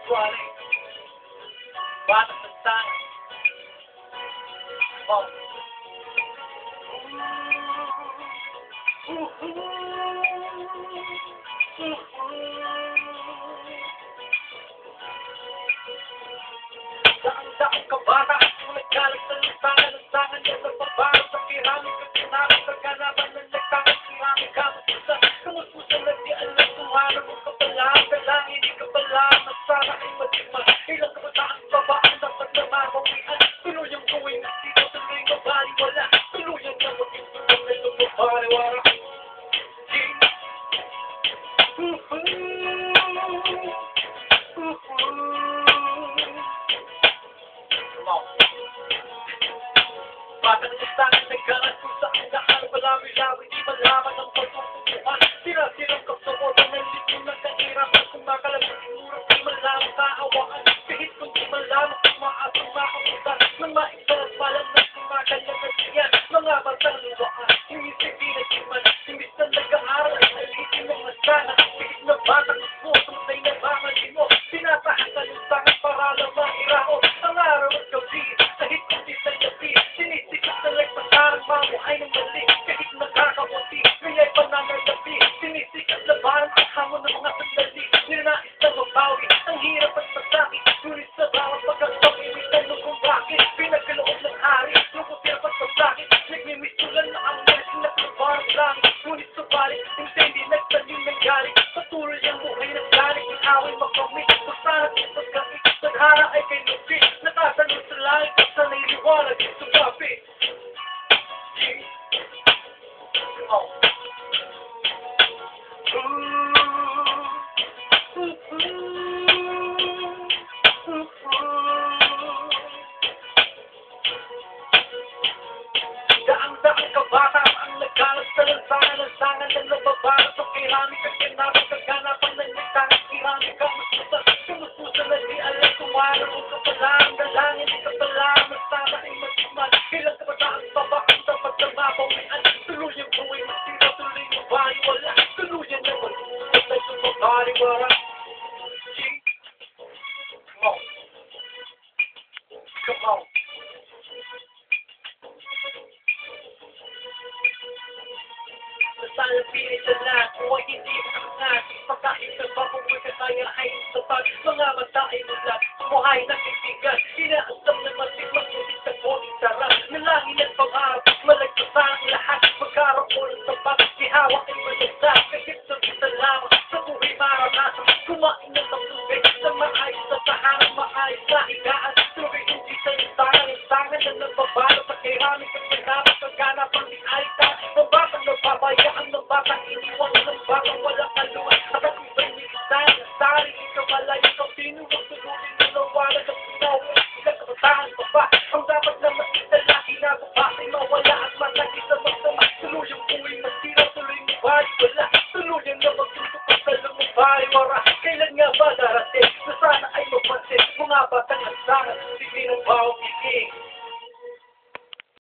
Suwari, batang santana. Oh. Daan-daan ka bata, kung nagkalat sa lansangan niya sa pabaro sa piramid ka pinakot sa kalaban ng nagtangat piramid ka masusa. Kamususan na di alam kung ano mo ka pala, kalang hindi ka pala, masara ay matigma. Ilang kabataan baba ang dapat na mamawian, tuluyang gawin na dito, tuloy mabaliwala, tuluyang na maging tulong na lumabaliwala. Bata na tangan nagkalat kung saan daan malawi-lawi, di malaman ang pagtututuan. Sira-sirang kapsabotan ng litong ng kahirapan, kung makalabas siguro di malaman kaawaan. Kahit kung di malaman kung maasang makaputan, nang maisalas palang na kumakalang at siya, mga batang luwaan. Imbis na di nagsiman, imbis na nag-aaral, alitin ng masana. Kahit na batang mo, tumatay na bamali mo, tinatahan ka ng tangan para lang mahirao. Ang araw at gabi, kahit kung di sa gabi, sinisikat na nagpasarang mamuhay ng mali. Kahit nakakabuti, ngaya'y pananagabi, sinisikat na barang ang hamon ng mga sandali. Ninanais na mabawi, ang hirap at masakit, ngunit sa bawat pagkakataon, imitan kung bakit pinagkaloob ng hari, lungkot hirap at masakit, nagmimisulan na ang malis na parang langit. Ngunit sa balik, hindi nagtanim ng galing, patuloy ang buhay ng galing, inaway makamit, magsanat at pagkakit, tadhara ay kay Lupit, nakatanong sa langit at sanay liwanag, sumapi. Oh. Daang-daang kabata ang nagkalat sa lansangan ng nababalot sa piramid at kinabang kaganapan ng nagtangat piramid ka masusa. Kumususa na di alam kung ano mo ka pala, ang dalangin di ka pala, masama ay matigman. Kailang kabataan baba ang dapat na mabawian, tuluyang buhay masira, tuloy mabaliwala, tuluyan na magbuhay na lumabaliwala. Come on. Come on. Sana pilit na lahat, huwag hindi makangat. Pagkahit na babuhay ka kaya ay sapat. Mga mata ay mulat, buhay na kaibigan. Inaasam na matigman, ngunit sa buhay sarap. Nalangin at pangarap, malagpasan ang lahat. Magkaroon ng sapat, ihawa ay malagsak. Kahit sa lamang, sa buhay maranasan. Kumain ng tubig, sa maayos sa tahanan, maayos sa higaan. Tubig hindi sa lansangan na nababalo sa kiramid at pinabas sa ganap ang dialita. Mabatang nababayaan ng batang iniwan ng batang walang kaluan. At ang iba'y nikisan, sari, ikaw malay, ikaw sinuwag tulunin ng nawala ng sinaw. Ilang kabataan pa ba, ang dapat na makitala, kinababasay mawala at matagi sa magsama. Tuluyang buhay masira, tuloy mo baliwala, tuluyang na magtutukas sa lumabaliwara. Kailan nga ba darating, na sana ay mapansin, mga batang lansangan, hindi ng bawang iging.